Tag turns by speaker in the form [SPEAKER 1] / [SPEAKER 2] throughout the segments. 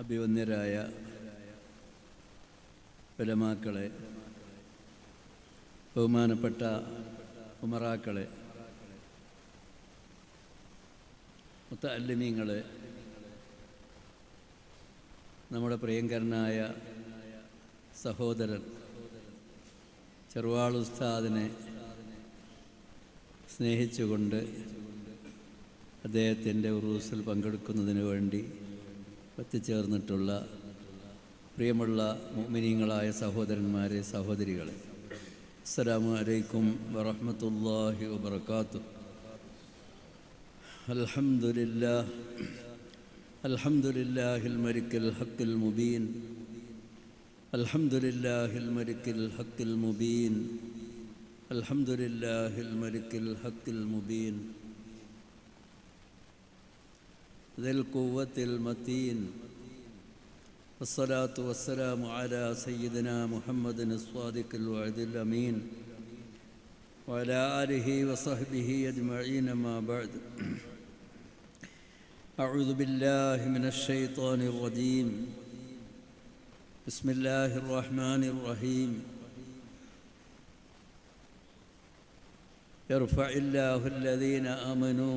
[SPEAKER 1] അഭിവന്യരായ ഉലമാക്കളെ, ബഹുമാനപ്പെട്ട ഉമറാക്കളെ, മുത്തഅല്ലിമീങ്ങളെ, നമ്മുടെ പ്രിയങ്കരനായ സഹോദരൻ ചെറുവാൾ ഉസ്താദിനെ സ്നേഹിച്ചുകൊണ്ട് അദ്ദേഹത്തിൻ്റെ ഉറൂസിൽ പങ്കെടുക്കുന്നതിന് വേണ്ടി ഒത്തുചേർന്നിട്ടുള്ള പ്രിയമുള്ള മുഅ്മിനീങ്ങളായ സഹോദരന്മാരെ, സഹോദരികളെ, അസ്സലാമു അലൈക്കും വറഹ്മത്തുള്ളാഹി വബറകാതുഹു. അൽഹംദുലില്ലാഹ് അൽഹംദുലില്ലാഹിൽ മലിക്കിൽ ഹഖിൽ മുബീൻ അൽഹംദുലില്ലാഹിൽ മലിക്കിൽ ഹഖിൽ മുബീൻ അൽഹംദുലില്ലാഹിൽ മലിക്കിൽ ഹഖിൽ മുബീൻ ദിൽ ഖുവ്വത്തിൽ മതീൻ വസ്സലാത്തു വസ്സലാമു അലാ സയ്യിദിനാ മുഹമ്മദിൻ സ്വാദിഖിൽ വഅദിൽ അമീൻ വഅലാ ആലിഹി വസഹ്ബിഹി അജ്മഈൻ അമ്മാ ബഅദ്. അഊദു ബില്ലാഹി മിനശ് ശൈത്വാനിർ റജീം. ബിസ്മില്ലാഹിർ റഹ്മാനിർ റഹീം. യർഫഇല്ലാഹു അല്ലദീന ആമനൂ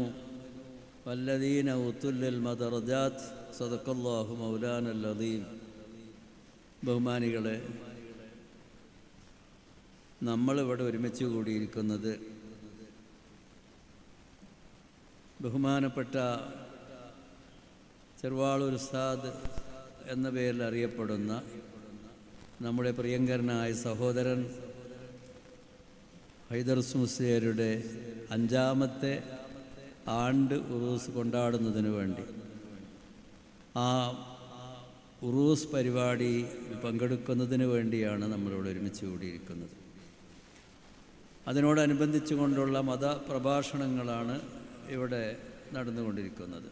[SPEAKER 1] വല്ലദീന ഊത്തുൽ ഇൽമ ദറജാത്ത്. സദഖല്ലാഹു മൗലാനൽ അദീം. ബഹുമാനികളെ, നമ്മളിവിടെ ഒരുമിച്ച് കൂടിയിരിക്കുന്നത് ബഹുമാനപ്പെട്ട ചെറുവാളൂർ ഉസ്താദ് എന്ന പേരിൽ അറിയപ്പെടുന്ന നമ്മുടെ പ്രിയങ്കരനായ സഹോദരൻ ഹൈദർസ് മുസ്ലിയാരുടെ 5ാമത്തെ ആണ്ട് ഉറൂസ് കൊണ്ടാടുന്നതിന് വേണ്ടി ആ ഉറൂസ് പരിപാടിയിൽ പങ്കെടുക്കുന്നതിന് വേണ്ടിയാണ് നമ്മളിവിടെ ഒരുമിച്ച് കൂടിയിരിക്കുന്നത്. അതിനോടനുബന്ധിച്ചു കൊണ്ടുള്ള മതപ്രഭാഷണങ്ങളാണ് ഇവിടെ നടന്നുകൊണ്ടിരിക്കുന്നത്.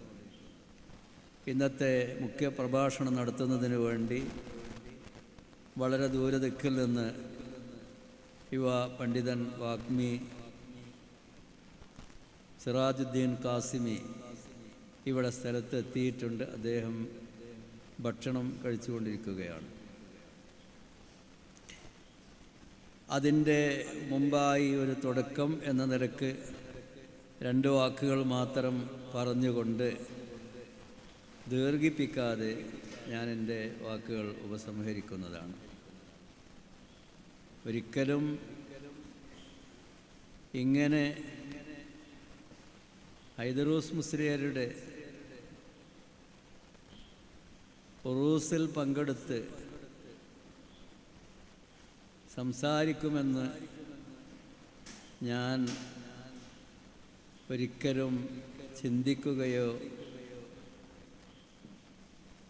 [SPEAKER 1] ഇന്നത്തെ മുഖ്യ പ്രഭാഷണം നടത്തുന്നതിന് വേണ്ടി വളരെ ദൂരദിക്കിൽ നിന്ന് യുവ പണ്ഡിതൻ വാഗ്മി സിറാജുദ്ദീൻ കാസിമി ഇവിടെ സ്ഥലത്ത് എത്തിയിട്ടുണ്ട്. അദ്ദേഹം ഭക്ഷണം കഴിച്ചുകൊണ്ടിരിക്കുകയാണ്. അതിൻ്റെ മുമ്പായി ഒരു തുടക്കം എന്ന നിലക്ക് 2 വാക്കുകൾ മാത്രം പറഞ്ഞുകൊണ്ട് ദീർഘിപ്പിക്കാതെ ഞാൻ എൻ്റെ വാക്കുകൾ ഉപസംഹരിക്കുന്നതാണ്. ഒരിക്കലും ഇങ്ങനെ ഹൈദറൂസ് മുസ്ലിയാരുടെ ഉറൂസിൽ പങ്കെടുത്ത് സംസാരിക്കുമെന്ന് ഞാൻ ഒരിക്കലും ചിന്തിക്കുകയോ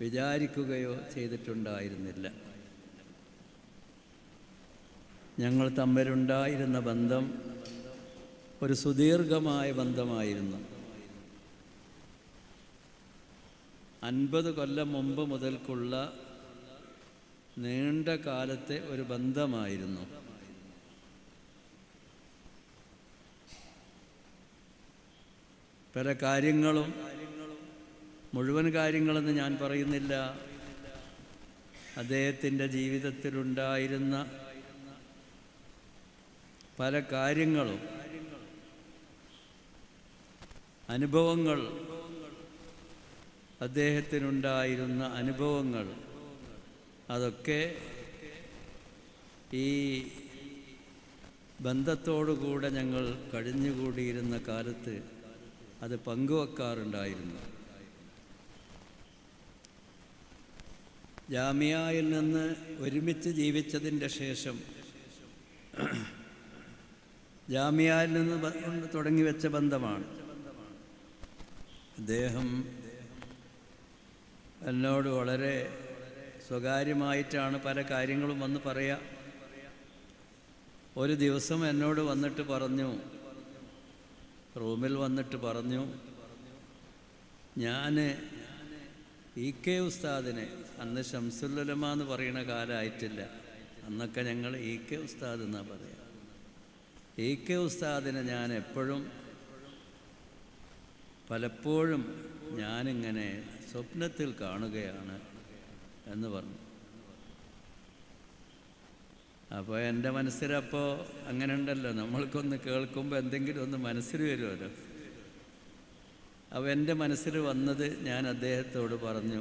[SPEAKER 1] വിചാരിക്കുകയോ ചെയ്തിട്ടുണ്ടായിരുന്നില്ല. ഞങ്ങൾ തമ്മിലുണ്ടായിരുന്ന ബന്ധം ഒരു സുദീർഘമായ ബന്ധമായിരുന്നു. 50 കൊല്ലം മുമ്പ് മുതൽക്കുള്ള നീണ്ട കാലത്തെ ഒരു ബന്ധമായിരുന്നു. പല കാര്യങ്ങളും, മുഴുവൻ കാര്യങ്ങളെന്ന് ഞാൻ പറയുന്നില്ല, അദ്ദേഹത്തിൻ്റെ ജീവിതത്തിലുണ്ടായിരുന്ന പല കാര്യങ്ങളും, അനുഭവങ്ങൾ, അദ്ദേഹത്തിനുണ്ടായിരുന്ന അനുഭവങ്ങൾ, അതൊക്കെ ഈ ബന്ധത്തോടുകൂടെ ഞങ്ങൾ കഴിഞ്ഞുകൂടിയിരുന്ന കാലത്ത് അത് പങ്കുവെക്കാറുണ്ടായിരുന്നു. ജാമിയയിൽ നിന്ന് ഒരുമിച്ച് ജീവിച്ചതിൻ്റെ ശേഷം, ജാമിയയിൽ നിന്ന് തുടങ്ങി വെച്ച ബന്ധമാണ്. അദ്ദേഹം എന്നോട് വളരെ സ്വകാര്യമായിട്ടാണ് പല കാര്യങ്ങളും വന്ന് പറയുക. ഒരു ദിവസം എന്നോട് വന്നിട്ട് പറഞ്ഞു, റൂമിൽ വന്നിട്ട് പറഞ്ഞു, ഞാൻ EK ഉസ്താദിനെ, അന്ന് ശംസുൽ ഉലമ എന്ന് പറയുന്ന കാലമായിട്ടില്ല, അന്നൊക്കെ ഞങ്ങൾ EK ഉസ്താദ് എന്നാണ് പറയുക, EK ഉസ്താദിനെ ഞാൻ എപ്പോഴും പലപ്പോഴും ഞാനിങ്ങനെ സ്വപ്നത്തിൽ കാണുകയാണ് എന്ന് പറഞ്ഞു. അപ്പോൾ എൻ്റെ മനസ്സിലപ്പോൾ അങ്ങനെ ഉണ്ടല്ലോ, നമ്മൾക്കൊന്ന് കേൾക്കുമ്പോൾ എന്തെങ്കിലും ഒന്ന് മനസ്സിൽ വരുമല്ലോ. അപ്പോൾ എൻ്റെ മനസ്സിൽ വന്നത്, ഞാൻ അദ്ദേഹത്തോട് പറഞ്ഞു,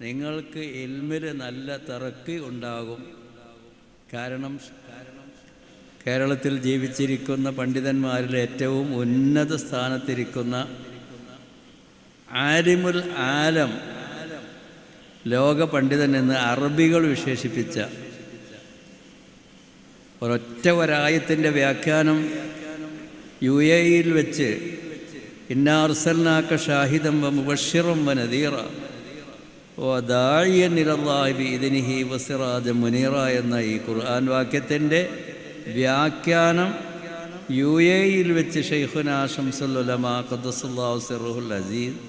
[SPEAKER 1] നിങ്ങൾക്ക് ഇൽമിൽ നല്ല തറക്ക് ഉണ്ടാകും. കാരണം കേരളത്തിൽ ജീവിച്ചിരിക്കുന്ന പണ്ഡിതന്മാരിൽ ഏറ്റവും ഉന്നത സ്ഥാനത്തിരിക്കുന്ന ആലിമുൽ ആലം, ലോക പണ്ഡിതൻ എന്ന് അറബികൾ വിശേഷിപ്പിച്ച ഒരായത്തിൻ്റെ വ്യാഖ്യാനം UAE-യിൽ വെച്ച് ഇന്നാ അർസൽനാക ഷാഹിദൻ വ മുബശ്ശിറൻ വ നദീറ വ ദാഇയൻ ഇലല്ലാഹി ബിഇദ്നിഹി വ സിറാജൻ മുനീറ എന്ന ഈ ഖുർആൻ വാക്യത്തിൻ്റെ വ്യാഖ്യാനം UAE-യിൽ വെച്ച് ശൈഖുനാ ശംസുൽ ഉലമാ ഖദ്ദസല്ലാഹു സിർറുൽ അസീസ്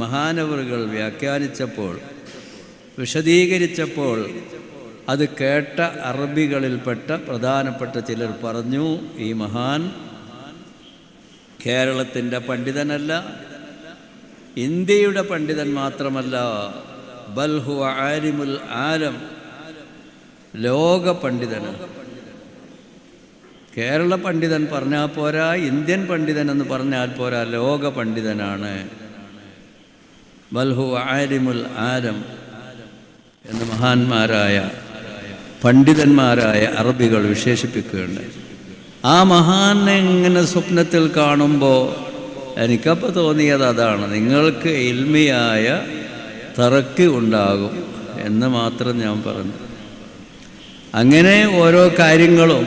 [SPEAKER 1] മഹാനവറുകൾ വ്യാഖ്യാനിച്ചപ്പോൾ, വിശദീകരിച്ചപ്പോൾ, അത് കേട്ട അറബികളിൽപ്പെട്ട പ്രധാനപ്പെട്ട ചിലർ പറഞ്ഞു, ഈ മഹാൻ കേരളത്തിൻ്റെ പണ്ഡിതനല്ല, ഇന്ത്യയുടെ പണ്ഡിതൻ മാത്രമല്ല, ബൽ ഹുവ ആലിമുൽ ആലം, ലോക പണ്ഡിതനാണ്. കേരള പണ്ഡിതൻ പറഞ്ഞാൽ പോരാ, ഇന്ത്യൻ പണ്ഡിതൻ എന്ന് പറഞ്ഞാൽ പോരാ, ലോക പണ്ഡിതനാണ്. ബൽ ഹുവ ആലിമുൽ ആലം എന്ന് മഹാന്മാരായ പണ്ഡിതന്മാരായ അറബികൾ വിശേഷിപ്പിക്കുകയുണ്ട്. ആ മഹാനെ ഇങ്ങനെ സ്വപ്നത്തിൽ കാണുമ്പോൾ എനിക്കപ്പോൾ തോന്നിയത് അതാണ്, നിങ്ങൾക്ക് ഇൽമിയായ തറക്ക് ഉണ്ടാകും എന്ന് മാത്രം ഞാൻ പറഞ്ഞു. അങ്ങനെ ഓരോ കാര്യങ്ങളും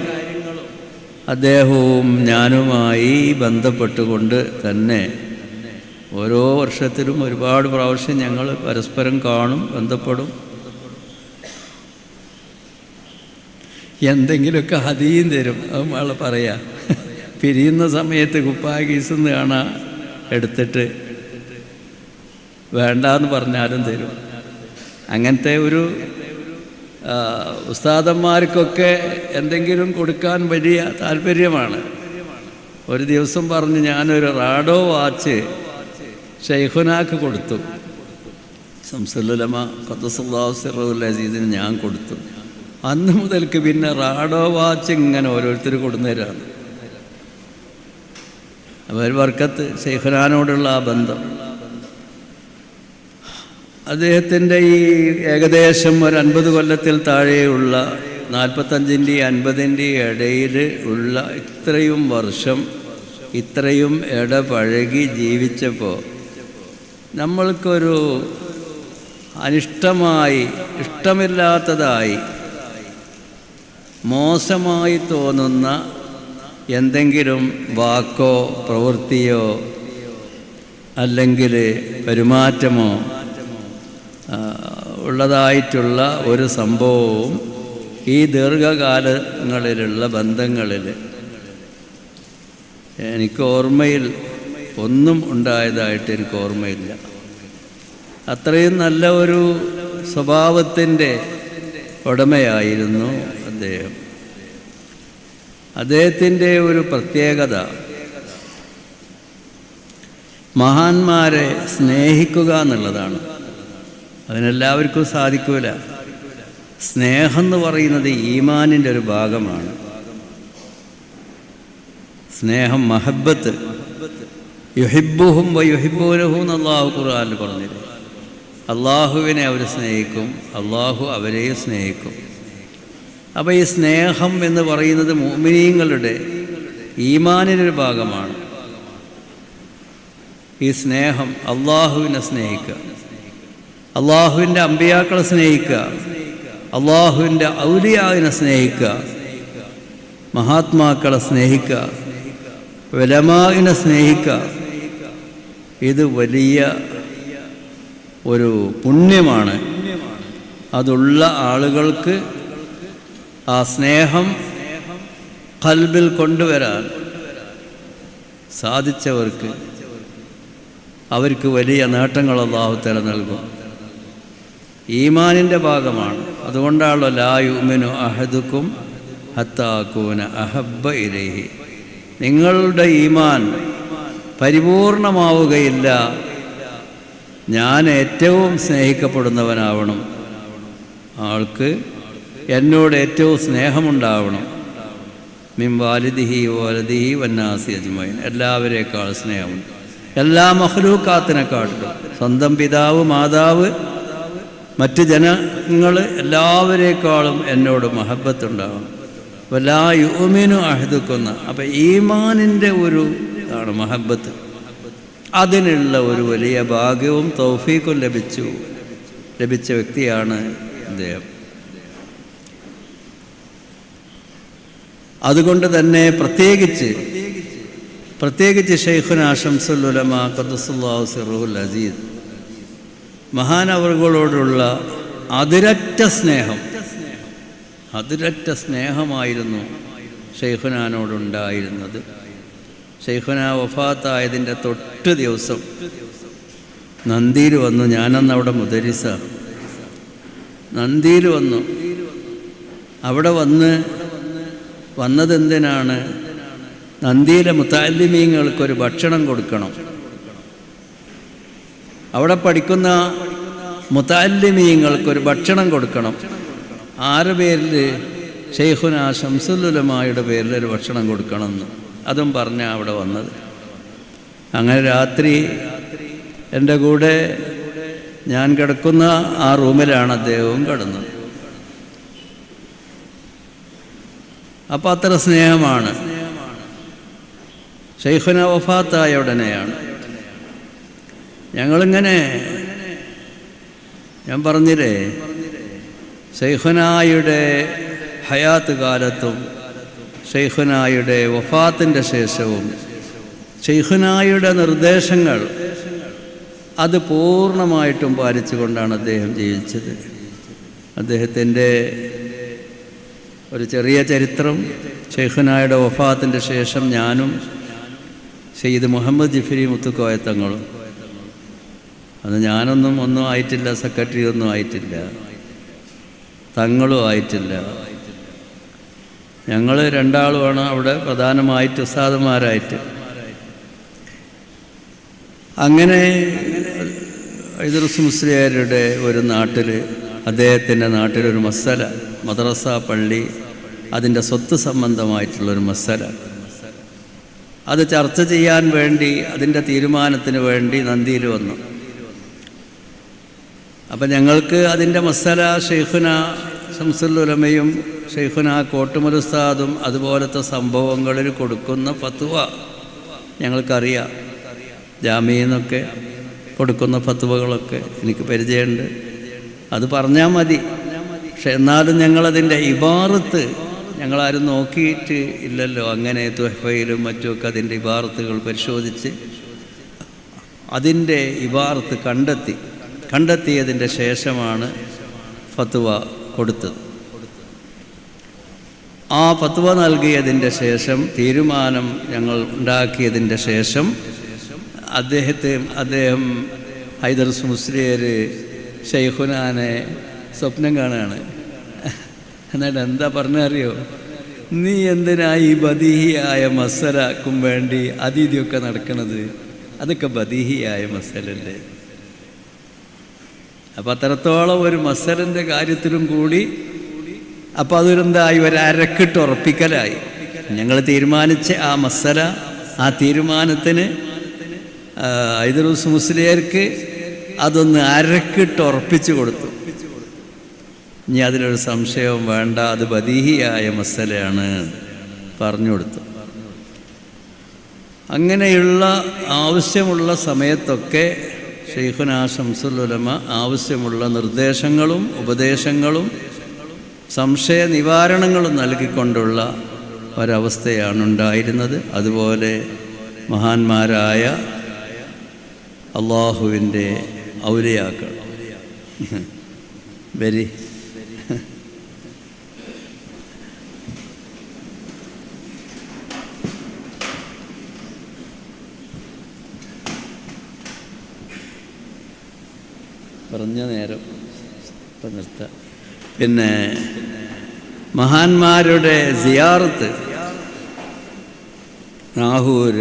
[SPEAKER 1] അദ്ദേഹവും ഞാനുമായി ബന്ധപ്പെട്ടുകൊണ്ട് തന്നെ ഓരോ വർഷത്തിലും ഒരുപാട് പ്രാവശ്യം ഞങ്ങൾ പരസ്പരം കാണും, ബന്ധപ്പെടും. എന്തെങ്കിലുമൊക്കെ ഹദീയും തരും. അത് നമ്മൾ പറയാം, പിരിയുന്ന സമയത്ത് കുപ്പാകീസെന്ന് കാണാൻ എടുത്തിട്ട് വേണ്ടാന്ന് പറഞ്ഞാലും തരും. അങ്ങനത്തെ ഒരു ഉസ്താദന്മാർക്കൊക്കെ എന്തെങ്കിലും കൊടുക്കാൻ വലിയ താല്പര്യമാണ്. ഒരു ദിവസം പറഞ്ഞ്, ഞാനൊരു റാഡോ വാച്ച് ഷൈഖുനാക്ക് കൊടുത്തു, ശംസുൽ ഉലമാ ഖദ്ദസല്ലാഹു സിർറുൽ അസീസിന് ഞാൻ കൊടുത്തു. അന്ന് മുതൽക്ക് പിന്നെ റാഡോ വാച്ച് ഇങ്ങനെ ഓരോരുത്തർ കൊടുന്നേരാണ്. അവർ ബർക്കത്ത്, ഷൈഖുനാനോടുള്ള ആ ബന്ധം. അദ്ദേഹത്തിൻ്റെ ഈ ഏകദേശം ഒരു 50 കൊല്ലത്തിൽ താഴെയുള്ള 45-ൻ്റെയും 50-ൻ്റെയും ഇടയിൽ ഉള്ള ഇത്രയും വർഷം ഇത്രയും ഇടപഴകി ജീവിച്ചപ്പോൾ നമ്മൾക്കൊരു അനിഷ്ടമായി, ഇഷ്ടമില്ലാത്തതായി, മോശമായി തോന്നുന്ന എന്തെങ്കിലും വാക്കോ പ്രവൃത്തിയോ അല്ലെങ്കിൽ പെരുമാറ്റമോ ഉള്ളതായിട്ടുള്ള ഒരു സംഭവവും ഈ ദീർഘകാലങ്ങളിലുള്ള ബന്ധങ്ങളിൽ എനിക്ക് ഓർമ്മയിൽ ഒന്നും ഉണ്ടായതായിട്ട് എനിക്ക് ഓർമ്മയില്ല. അത്രയും നല്ല ഒരു സ്വഭാവത്തിൻ്റെ ഉടമയായിരുന്നു അദ്ദേഹം. അദ്ദേഹത്തിൻ്റെ ഒരു പ്രത്യേകത, മഹാന്മാരെ സ്നേഹിക്കുക എന്നുള്ളതാണ്. അതിനെല്ലാവർക്കും സാധിക്കൂല. സ്നേഹം എന്ന് പറയുന്നത് ഈമാനിൻ്റെ ഒരു ഭാഗമാണ്. സ്നേഹം, മഹബത്ത്, യുഹിബ്ബുഹും വ യുഹിബ്ബൂനഹു എന്ന് അള്ളാഹു ഖുർആനിൽ പറഞ്ഞില്ലേ. അള്ളാഹുവിനെ അവർ സ്നേഹിക്കും, അള്ളാഹു അവരെയും സ്നേഹിക്കും. അപ്പോൾ ഈ സ്നേഹം എന്ന് പറയുന്നത് മുഅ്മിനീങ്ങളുടെ ഈമാനിനൊരു ഭാഗമാണ്. ഈ സ്നേഹം, അള്ളാഹുവിനെ സ്നേഹിക്കുക, അള്ളാഹുവിൻ്റെ അമ്പിയാക്കളെ സ്നേഹിക്കുക, അള്ളാഹുവിൻ്റെ ഔലിയാവിനെ സ്നേഹിക്കുക, മഹാത്മാക്കളെ സ്നേഹിക്കുക, ഉലമാഇനെ സ്നേഹിക്കുക. ഇത് വലിയ ഒരു പുണ്യമാണ്. അതുള്ള ആളുകൾക്ക് ആ സ്നേഹം ഖൽബിൽ കൊണ്ടുവരാൻ സാധിച്ചവർക്ക് അവർക്ക് വലിയ നേട്ടങ്ങൾ അല്ലാഹു തആല നൽകും. ഈമാനിൻ്റെ ഭാഗമാണ്. അതുകൊണ്ടാണല്ലോ ലാ യുഅ്മിനു അഹദുക്കും ഹത്താ അകൂന അഹബ്ബ ഇലൈഹി, നിങ്ങളുടെ ഈമാൻ പരിപൂർണമാവുകയില്ല ഞാൻ ഏറ്റവും സ്നേഹിക്കപ്പെടുന്നവനാവണം, ആൾക്ക് എന്നോട് ഏറ്റവും സ്നേഹമുണ്ടാവണം. മിൻ വാലിദിഹി വലദിഹി വന്നാസി അജ്മഈൻ, എല്ലാവരേക്കാൾ സ്നേഹമുണ്ട്, എല്ലാ മഖ്ലൂക്കാത്തിനെക്കാട്ടിലും. സ്വന്തം പിതാവ്, മാതാവ്, മറ്റ് ജനങ്ങൾ എല്ലാവരേക്കാളും എന്നോട് മഹബത്തുണ്ടാവണം. വലാ യുഅ്മിനു അഹദുക്കുന്ന, അപ്പം ഈമാനിൻ്റെ ഒരു ആണ് മഹബത്ത്. അതിനുള്ള ഒരു വലിയ ഭാഗ്യവും തൗഫീഖും ലഭിച്ച വ്യക്തിയാണ് അദ്ദേഹം. അതുകൊണ്ട് തന്നെ പ്രത്യേകിച്ച് ശൈഖുനാ ശംസുൽ ഉലമ ഖദ്ദസുല്ലാഹു സിർറുൽ അസീസ് മഹാനവറുകളോടുള്ള അതിരറ്റ സ്നേഹമായിരുന്നു ശൈഖുനാനോടുണ്ടായിരുന്നത്. ശൈഖുന വഫാത്തായതിൻ്റെ തൊട്ട് ദിവസം നന്ദിയിൽ വന്നു. ഞാനന്ന് അവിടെ മുദരിസ. നന്ദിയിൽ വന്നു. അവിടെ വന്നതെന്തിനാണ്? നന്ദിയിലെ മുതഅല്ലിമീങ്ങൾക്കൊരു ഭക്ഷണം കൊടുക്കണം. അവിടെ പഠിക്കുന്ന മുതഅല്ലിമീങ്ങൾക്കൊരു ഭക്ഷണം കൊടുക്കണം. ആരുടെ പേരിൽ? ശൈഖുനാ ശംസുൽ ഉലമായുടെ പേരിൽ ഒരു ഭക്ഷണം കൊടുക്കണമെന്ന്. അതും പറഞ്ഞാൽ അവിടെ വന്നത്. അങ്ങനെ രാത്രി എൻ്റെ കൂടെ ഞാൻ കിടക്കുന്ന ആ റൂമിലാണ് അദ്ദേഹവും കിടന്നത്. അപ്പം അത്ര സ്നേഹമാണ്. ശൈഖുന വഫാത്തായ ഉടനെയാണ് ഞങ്ങളിങ്ങനെ, ഞാൻ പറഞ്ഞില്ലേ, ശൈഖുനായുടെ ഹയാത്ത് കാലത്തും ശൈഖുനായുടെ വഫാത്തിൻ്റെ ശേഷവും ശൈഖുനായുടെ നിർദ്ദേശങ്ങൾ അത് പൂർണ്ണമായിട്ടും പാലിച്ചുകൊണ്ടാണ് അദ്ദേഹം ജീവിച്ചത്. അദ്ദേഹത്തിൻ്റെ ഒരു ചെറിയ ചരിത്രം: ശൈഖുനായുടെ വഫാത്തിൻ്റെ ശേഷം ഞാനും സയ്യിദ് മുഹമ്മദ് ജിഫ്രി മുത്തുക്കോയ തങ്ങളും, അത് ഒന്നും ആയിട്ടില്ല, സെക്രട്ടറി ഒന്നും ആയിട്ടില്ല, തങ്ങളും ആയിട്ടില്ല. ഞങ്ങൾ രണ്ടാളുമാണ് അവിടെ പ്രധാനമായിട്ട് ഉസ്താദുമാരായിട്ട്. അങ്ങനെ ഇദ്രീസ് മുസ്ലിയാരുടെ ഒരു നാട്ടിൽ, അദ്ദേഹത്തിൻ്റെ നാട്ടിലൊരു മസല, മദ്രസ, പള്ളി, അതിൻ്റെ സ്വത്ത് സംബന്ധമായിട്ടുള്ളൊരു മസല, അത് ചർച്ച ചെയ്യാൻ വേണ്ടി, അതിൻ്റെ തീരുമാനത്തിന് വേണ്ടി നന്ദിയിൽ വന്നു. അപ്പം ഞങ്ങൾക്ക് അതിൻ്റെ മസല ശൈഖുന ശംസുൽ ഉലമയും ശൈഖുന കോട്ടുമൽ ഉസ്താദും അതുപോലത്തെ സംഭവങ്ങളിൽ കൊടുക്കുന്ന ഫത്വ ഞങ്ങൾക്കറിയാം. ജാമിന്നൊക്കെ കൊടുക്കുന്ന ഫത്വകളൊക്കെ എനിക്ക് പരിചയമുണ്ട്. അത് പറഞ്ഞാൽ മതി. പക്ഷെ എന്നാലും ഞങ്ങളതിൻ്റെ ഇബാറത്ത് ഞങ്ങളാരും നോക്കിയിട്ട് ഇല്ലല്ലോ. അങ്ങനെ തുഹ്ഫയിലും മറ്റുമൊക്കെ അതിൻ്റെ ഇബാറത്തുകൾ പരിശോധിച്ച് അതിൻ്റെ ഇബാറത്ത് കണ്ടെത്തിയതിൻ്റെ ശേഷമാണ് ഫത്വ കൊടുത്തത്. ആ ഫത്വ നൽകിയതിൻ്റെ ശേഷം, തീരുമാനം ഞങ്ങൾ ഉണ്ടാക്കിയതിൻ്റെ ശേഷം അദ്ദേഹം ഹൈദർസ് മുസ്ലിയർ ശൈഖുനാനെ സ്വപ്നം കാണുകയാണ്. എന്നിട്ട് എന്താ പറഞ്ഞറിയോ? നീ എന്തിനാ ഈ ബദീഹിയായ മസലക്കും വേണ്ടി അതീതിയൊക്കെ നടക്കണത്? അതൊക്കെ ബദീഹിയായ മസലല്ലേ. അപ്പം അത്രത്തോളം ഒരു മസലിൻ്റെ കാര്യത്തിലും കൂടി അപ്പോൾ അതൊരെന്തായി, ഒരു അരക്കിട്ട് ഉറപ്പിക്കലായി. ഞങ്ങൾ തീരുമാനിച്ച ആ മസല, ആ തീരുമാനത്തിന് ഇദ്രീസ് മുസ്ലിയാർക്ക് അതൊന്ന് അരക്കിട്ട് ഉറപ്പിച്ചു കൊടുത്തു. ഇനി അതിലൊരു സംശയവും വേണ്ട, അത് ബദീഹിയായ മസലയാണ് പറഞ്ഞു കൊടുത്തു. അങ്ങനെയുള്ള ആവശ്യമുള്ള സമയത്തൊക്കെ ശൈഖുനാ ശംസുൽ ഉലമ ആവശ്യമുള്ള നിർദ്ദേശങ്ങളും ഉപദേശങ്ങളും സംശയ നിവാരണങ്ങളും നൽകിക്കൊണ്ടുള്ള ഒരവസ്ഥയാണ് ഉണ്ടായിരുന്നത്. അതുപോലെ മഹാന്മാരായ അള്ളാഹുവിൻ്റെ ഔലിയാക്കൾ പറഞ്ഞ നേരം ഇപ്പം നിർത്താം. പിന്നെ മഹാന്മാരുടെ സിയാറത്ത് നാഹൂർ,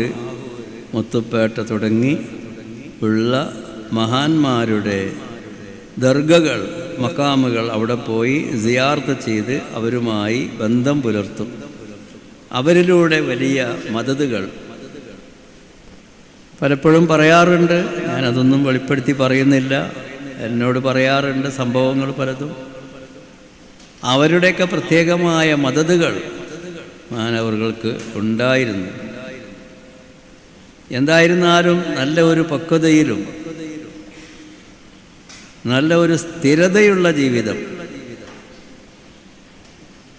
[SPEAKER 1] മുത്തുപ്പേട്ട തുടങ്ങി ഉള്ള മഹാന്മാരുടെ ദർഗകൾ മക്കാമുകൾ അവിടെ പോയി സിയാർത്ത് ചെയ്ത് അവരുമായി ബന്ധം പുലർത്തും. അവരിലൂടെ വലിയ മദതുകൾ പലപ്പോഴും പറയാറുണ്ട്. ഞാനതൊന്നും വെളിപ്പെടുത്തി പറയുന്നില്ല. എന്നോട് പറയാറുണ്ട് സംഭവങ്ങൾ പലതും. അവരുടെയൊക്കെ പ്രത്യേകമായ മദതുകൾ മാനവർക്ക് ഉണ്ടായിരുന്നു. എന്തായിരുന്നാലും നല്ല ഒരു പക്വതയിലും നല്ല ഒരു സ്ഥിരതയുള്ള ജീവിതം,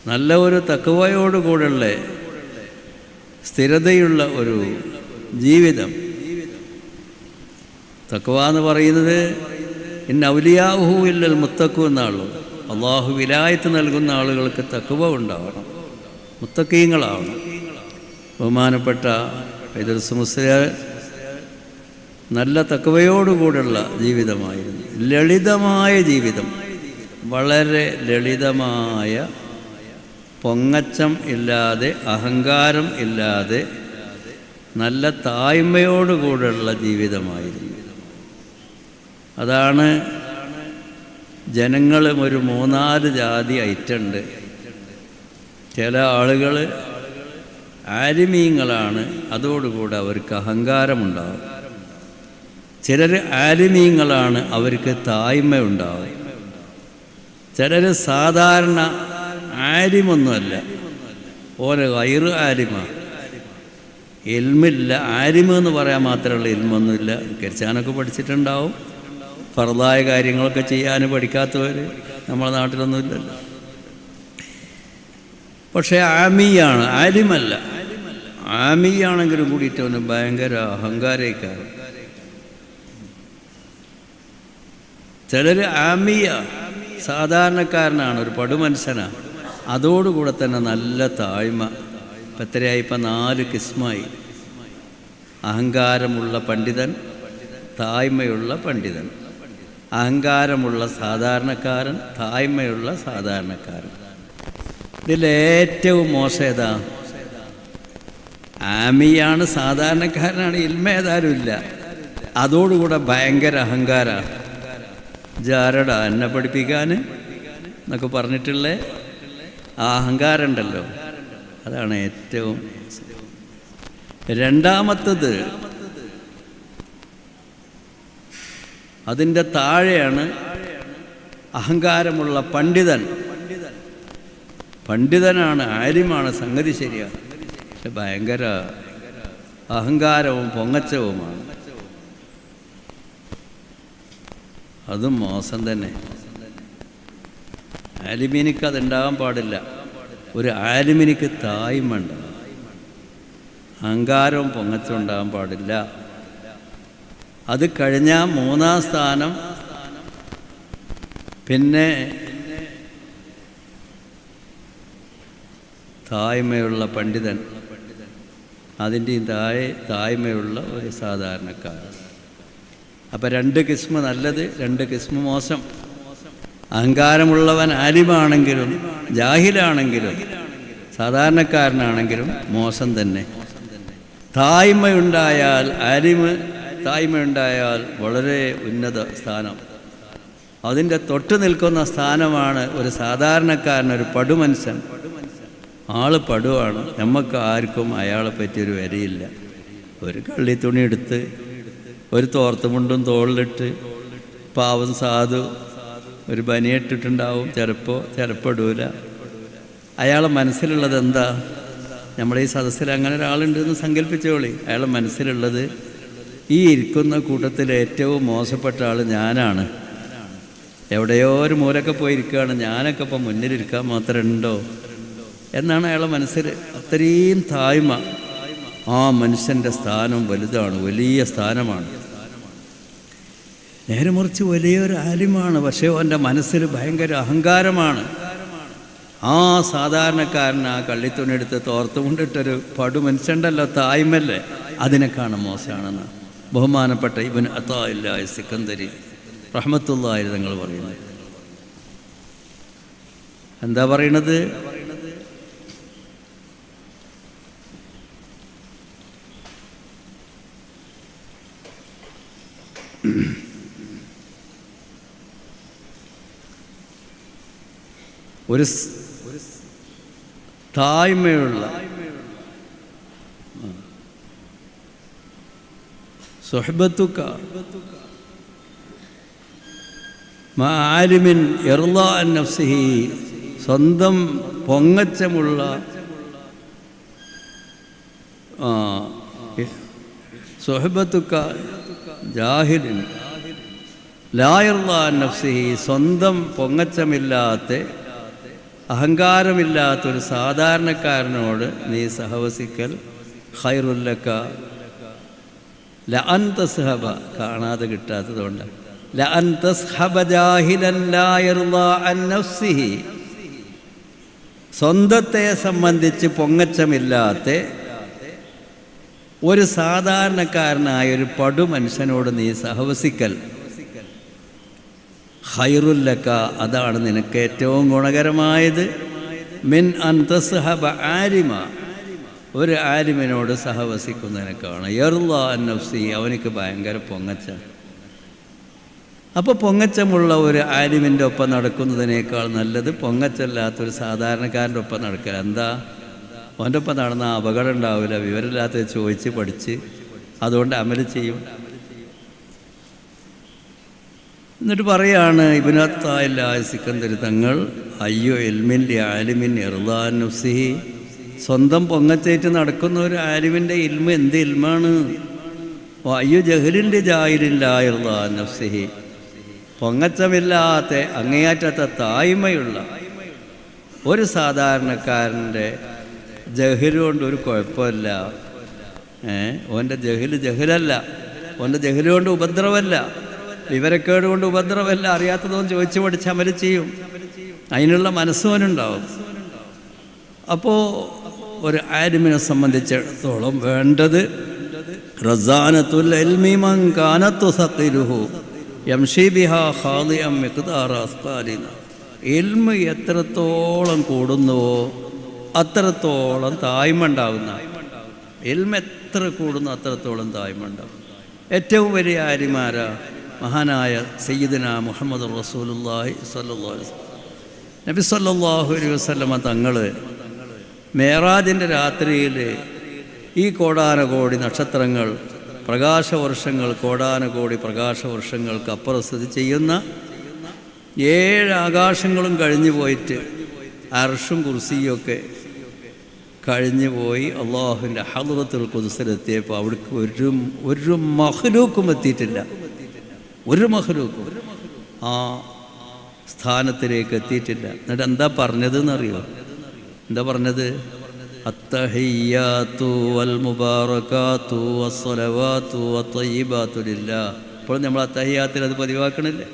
[SPEAKER 1] നല്ല ഒരു തഖ്വയോടുകൂടെയുള്ള സ്ഥിരതയുള്ള ഒരു ജീവിതം. തഖ്വ എന്ന് പറയുന്നത് ഇന്ന ഔലിയാഹു ഇല്ലൽ മുത്തഖു എന്നാണല്ലോ. അള്ളാഹു വിലായത്ത് നൽകുന്ന ആളുകൾക്ക് തഖ്വ ഉണ്ടാവണം, മുത്തഖീങ്ങളാവണം. ബഹുമാനപ്പെട്ട ഇദ്രീസ് മുസ്ലിയാർ നല്ല തഖ്വയോടുകൂടെയുള്ള ജീവിതമായിരുന്നു. ലളിതമായ ജീവിതം, വളരെ ലളിതമായ, പൊങ്ങച്ചം ഇല്ലാതെ അഹങ്കാരം ഇല്ലാതെ നല്ല താഴ്മയോടുകൂടെയുള്ള ജീവിതമായിരുന്നു. അതാണ് ജനങ്ങളും ഒരു 3-4 ജാതി ഐറ്റുണ്ട്. ചില ആളുകൾ ആലിമീങ്ങളാണ്, അതോടുകൂടെ അവർക്ക് അഹങ്കാരമുണ്ടാകും. ചിലർ ആലിമീങ്ങളാണ്, അവർക്ക് താഴ്മയുണ്ടാവും. ചിലർ സാധാരണ ആലിമൊന്നുമല്ല, ഓരോ ഗൈറ് ആലിമാണ്, ഇൽമില്ല. ആലിമെന്ന് പറയാൻ മാത്രമുള്ള ഇൽമൊന്നുമില്ല. കിർച്ചാനൊക്കെ പഠിച്ചിട്ടുണ്ടാവും, ഫർദായ കാര്യങ്ങളൊക്കെ ചെയ്യാൻ പഠിക്കാത്തവർ നമ്മളെ നാട്ടിലൊന്നുമില്ലല്ലോ. പക്ഷേ ആമിയാണ്, ആലിമല്ല. ആമിയാണെങ്കിലും കൂടിയിട്ട് അവന് ഭയങ്കര അഹങ്കാരക്കാരൻ. ചിലർ ആമിയ സാധാരണക്കാരനാണ്, ഒരു പടുമനുഷ്യനാണ്, അതോടുകൂടെ തന്നെ നല്ല താഴ്മ. ഇപ്പം എത്രയായി? ഇപ്പം 4 കിസ്മായി. അഹങ്കാരമുള്ള പണ്ഡിതൻ, താഴ്മയുള്ള പണ്ഡിതൻ, അഹങ്കാരമുള്ള സാധാരണക്കാരൻ, താഴ്മയുള്ള സാധാരണക്കാരൻ. ഇതിലേറ്റവും മോശം ഏതാ? ആമിയാണ്, സാധാരണക്കാരനാണ്, ഇൽമേതാരും ഇല്ല, അതോടുകൂടെ ഭയങ്കര അഹങ്കാരമാണ്. ജാരട എന്നെ പഠിപ്പിക്കാൻ എന്നൊക്കെ പറഞ്ഞിട്ടുള്ള ആ അഹങ്കാരം ഉണ്ടല്ലോ, അതാണ് ഏറ്റവും. രണ്ടാമത്തത് അതിൻ്റെ താഴെയാണ് അഹങ്കാരമുള്ള പണ്ഡിതൻ. പണ്ഡിതനാണ്, ആലിമാണ്, സംഗതി ശരിയാണ്, പക്ഷെ ഭയങ്കര അഹങ്കാരവും പൊങ്ങച്ചവുമാണ്. അതും മോശം തന്നെ. ആലിമിനിക്ക് അതുണ്ടാകാൻ പാടില്ല. ഒരു ആലിമിനിക്ക് താഴ്മ ഉണ്ടാകും, അഹങ്കാരവും പൊങ്ങച്ചവും ഉണ്ടാകാൻ പാടില്ല. അത് കഴിഞ്ഞാൽ 3-ാം സ്ഥാനം പിന്നെ താഴ്മയുള്ള പണ്ഡിതൻ, അതിൻ്റെയും താഴെ താഴ്മയുള്ള ഒരു സാധാരണക്കാരൻ. അപ്പം 2 കിസ്മ നല്ലത്, 2 കിസ്മ മോശം. അഹങ്കാരമുള്ളവൻ ആലിമാണെങ്കിലും ജാഹിലാണെങ്കിലും സാധാരണക്കാരനാണെങ്കിലും മോശം തന്നെ. താഴ്മയുണ്ടായാൽ, താഴ്മയുണ്ടായാൽ വളരെ ഉന്നത സ്ഥാനം. അതിൻ്റെ തൊട്ട് നിൽക്കുന്ന സ്ഥാനമാണ് ഒരു സാധാരണക്കാരൻ, ഒരു പടുമനുഷ്യൻ. ആള് പടുവാണ്, നമുക്ക് ആർക്കും അയാളെ പറ്റിയൊരു വിലയില്ല. ഒരു കള്ളി തുണി എടുത്ത് ഒരു തോർത്തുമുണ്ടും തോളിലിട്ട് പാവം സാധു ഒരു ബനിയിട്ടിട്ടുണ്ടാവും, ചിലപ്പോൾ ഇടൂല. അയാളെ മനസ്സിലുള്ളത് എന്താ? നമ്മുടെ ഈ സദസ്സിൽ അങ്ങനെ ഒരാളുണ്ടെന്ന് സങ്കല്പിച്ചോളി. അയാളെ മനസ്സിലുള്ളത് ഈ ഇരിക്കുന്ന കൂട്ടത്തിൽ ഏറ്റവും മോശപ്പെട്ട ആൾ ഞാനാണ്, എവിടെയോ ഒരു മൂലൊക്കെ പോയിരിക്കുകയാണ്, ഞാനൊക്കെ ഇപ്പം മുന്നിലിരിക്കാൻ മാത്രം ഉണ്ടോ എന്നാണ് അയാളെ മനസ്സിൽ. അത്രയും താഴ്മ. ആ മനുഷ്യൻ്റെ സ്ഥാനം വലുതാണ്, വലിയ സ്ഥാനമാണ്. നേരെ മറിച്ച് വലിയൊരു ആലിമാണ്, പക്ഷേ അവൻ്റെ മനസ്സിൽ ഭയങ്കര അഹങ്കാരമാണ്. ആ സാധാരണക്കാരൻ ആ കള്ളിത്തുണിയെടുത്ത് തോർത്തുകൊണ്ടിട്ടൊരു പടുമനുഷ്യണ്ടല്ലോ, തായ്മല്ലേ, അതിനെക്കാണ് മോശമാണെന്ന് ബഹുമാനപ്പെട്ട ഇബ്നു അത്താഇല്ലാഹി സിക്കന്ദരി റഹ്മത്തുള്ളാഹി തങ്ങൾ പറയുന്നത്. എന്താ പറയണത്? ഒരു താഴ്മയുള്ള സുഹ്ബത്തുക മാ ആലിമിൻ ഇർളാ അൻ നഫ്സിഹി, സ്വന്തം പൊങ്ങച്ചമുള്ള സുഹ്ബത്തുക ജാഹിലിൻ ലാ ഇർളാ അൻ നഫ്സിഹി, സ്വന്തം പൊങ്ങച്ചമില്ലാത്ത അഹങ്കാരമില്ലാത്തൊരു സാധാരണക്കാരനോട് നീ സഹവസിക്കൽ ഖൈറുൽ ലക ലഅൻ തസ്ഹബ, കാണാതെ കിട്ടാത്തതുകൊണ്ട് ലഅൻ തസ്ഹബ ജാഹിലൻ ലാ യർളാ അൻ നഫ്സിഹി, സ്വന്തത്തെ സംബന്ധിച്ച് പൊങ്ങച്ചമില്ലാത്ത ഒരു സാധാരണക്കാരനായ ഒരു പടു മനുഷ്യനോട് നീ സഹവസിക്കൽ ഖൈറുൽ ലക, അതാണ് നിനക്ക് ഏറ്റവും ഗുണകരമായത്. മിൻ അൻ തസ്ഹബ ആലിമ, ഒരു ആലിമിനോട് സഹവസിക്കുന്നതിനേക്കാണ് യർളാ അൻ നഫ്സി, അവനിക്ക് ഭയങ്കര പൊങ്ങച്ച. അപ്പോൾ പൊങ്ങച്ചമുള്ള ഒരു ആലിമിൻ്റെ ഒപ്പം നടക്കുന്നതിനേക്കാൾ നല്ലത് പൊങ്ങച്ചല്ലാത്തൊരു സാധാരണക്കാരൻ്റെ ഒപ്പം നടക്കുക. എന്താ, അവൻ്റെ ഒപ്പം നടന്ന അപകടം ഉണ്ടാവില്ല, വിവരമില്ലാത്തത് ചോദിച്ച് പഠിച്ച് അതുകൊണ്ട് അമല് ചെയ്യും. എന്നിട്ട് പറയാണ് ഇബ്നു അത്താഇല്ല സിക്കന്ദരി തങ്ങൾ, അയ്യോ ഇൽമിൻ ലി ആലിമിൻ ഇർളാ അൻ നഫ്സിഹി, സ്വന്തം പൊങ്ങച്ചേറ്റ് നടക്കുന്ന ഒരു ആലിമിൻ്റെ ഇൽമ എന്ത് ഇൽമാണ്. അയ്യോ ജഹലിൻ്റെ ജാഹിലിൻ ലാ ഇർളാ അൻ നഫ്സിഹി, പൊങ്ങച്ചമില്ലാത്ത അങ്ങേയറ്റത്തെ തായ്മയുള്ള ഒരു സാധാരണക്കാരൻ്റെ ജഹല് കൊണ്ട് ഒരു കുഴപ്പമില്ല. ഓൻ്റെ ജഹലല്ല, ഓൻ്റെ ജഹല് കൊണ്ട് ഉപദ്രവമല്ല, വിവരക്കേട് കൊണ്ട് ഉപദ്രവമല്ല, അറിയാത്തതൊന്നും ചോദിച്ചു പഠിച്ച് അമല് ചെയ്യും, അതിനുള്ള മനസ്സോനുണ്ടാവും. അപ്പോൾ ഒരു ആലിമിനെ സംബന്ധിച്ചിടത്തോളം വേണ്ടത് റസാനത്തുൽ ഇൽമി മൻ കാനത്തു സഖിലുഹു യംശി ബിഹാ ഖാദിഅം മിഖ്ദാറ അസ്ഖാലിന, ഇൽമ് എത്രത്തോളം കൂടുന്നുവോ അത്രത്തോളം തായ്മ ഉണ്ടാകുന്ന, ഇൽമ എത്ര കൂടുന്നു അത്രത്തോളം തായ്മ ഉണ്ടാകും. ഏറ്റവും വലിയ ആലിമാരാ മഹാനായ സയ്യിദുനാ മുഹമ്മദ് റസൂലുള്ളാഹി സ്വല്ലല്ലാഹു അലൈഹി വസല്ലം. നബി സ്വല്ലല്ലാഹു അലൈഹി വസല്ലമ തങ്ങൾ മേറാജിൻ്റെ രാത്രിയിൽ ഈ കോടാനകോടി നക്ഷത്രങ്ങൾ, പ്രകാശവർഷങ്ങൾ, കോടാനകോടി പ്രകാശവർഷങ്ങൾക്ക് അപ്പുറം സ്ഥിതി ചെയ്യുന്ന 7 ആകാശങ്ങളും കഴിഞ്ഞു പോയിട്ട് അർഷും കുർസിയൊക്കെ കഴിഞ്ഞു പോയി അള്ളാഹുവിൻ്റെ ഹദ്റത്തുൽ ഖുദ്സിലെത്തിയപ്പോൾ അവിടേക്ക് ഒരു മഖ്ലൂക്കും എത്തിയിട്ടില്ല. ഒരു മഖ്ലൂക്കും ആ സ്ഥാനത്തിലേക്ക് എത്തിയിട്ടില്ല. എന്നിട്ട് എന്താ പറഞ്ഞതെന്നറിയോ? എന്താ പറഞ്ഞത്? അത്തഹിയ്യാത്തു വൽ മുബാറകാത്തു വസ്സലവാത്തു വത്തയ്യിബാത്തു ലില്ലാഹ്. ഇപ്പോൾ നമ്മൾ അത്തഹിയ്യാത്തിൽ അത് പതിവാക്കണില്ലേ?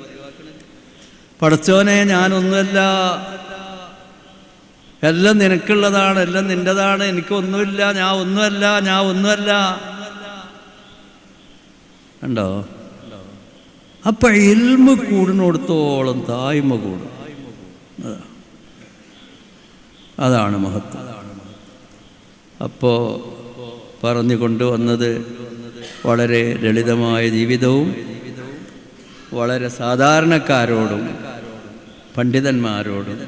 [SPEAKER 1] പടച്ചോനെ, ഞാനൊന്നുമല്ല, എല്ലാം നിനക്കുള്ളതാണ്, എല്ലാം നിൻ്റെതാണ്, എനിക്കൊന്നുമില്ല, ഞാൻ ഒന്നുമല്ല. ഉണ്ടോ? അപ്പം ഇൽമ് കൂടുന്നിടത്തോളം തായ്മ കൂടും. അതാണ് മഹത്വം. അപ്പോൾ പറഞ്ഞു കൊണ്ടുവന്നത് വളരെ ലളിതമായ ജീവിതവും വളരെ സാധാരണക്കാരോടും പണ്ഡിതന്മാരോടും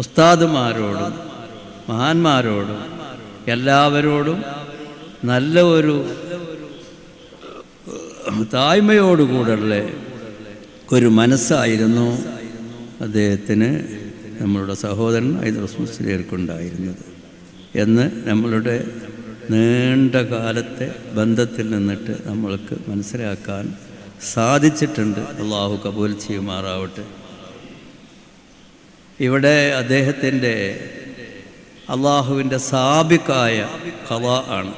[SPEAKER 1] ഉസ്താദുമാരോടും മഹാന്മാരോടും എല്ലാവരോടും നല്ല ഒരു താഴ്മയോടുകൂടെയുള്ള ഒരു മനസ്സായിരുന്നു അദ്ദേഹത്തിന്, നമ്മളുടെ സഹോദരൻ ഐദ്രൂസ് മുസ്ലിയാർക്കുണ്ടായിരുന്നത് എന്ന് നമ്മളുടെ നീണ്ട കാലത്തെ ബന്ധത്തിൽ നിന്നിട്ട് നമ്മൾക്ക് മനസ്സിലാക്കാൻ സാധിച്ചിട്ടുണ്ട്. അള്ളാഹു കബൂൽ ചെയ്യുമാറാവട്ടെ. ഇവിടെ അദ്ദേഹത്തിൻ്റെ അള്ളാഹുവിൻ്റെ സാബിക്കായ ഖളാ ആണ്.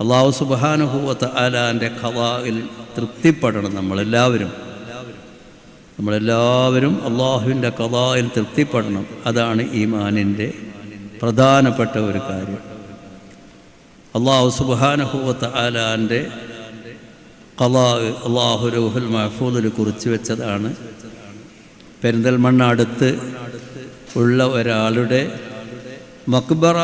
[SPEAKER 1] അള്ളാഹു സുബ്ഹാനഹു വ തആലാൻ്റെ ഖളാഇൽ തൃപ്തിപ്പെടണം നമ്മളെല്ലാവരും അള്ളാഹുവിൻ്റെ ഖളാഇൽ തൃപ്തിപ്പെടണം. അതാണ് ഈമാനിൻ്റെ പ്രധാനപ്പെട്ട ഒരു കാര്യം. അള്ളാഹു സുബ്ഹാനഹു വ തആലാൻ്റെ ഖളാ അള്ളാഹു ലൗഹുൽ മഹ്ഫൂദിൽ കുറിച്ച് വെച്ചതാണ്. പെരിന്തൽമണ്ണ അടുത്ത് ഉള്ള ഒരാളുടെ മക്ബറ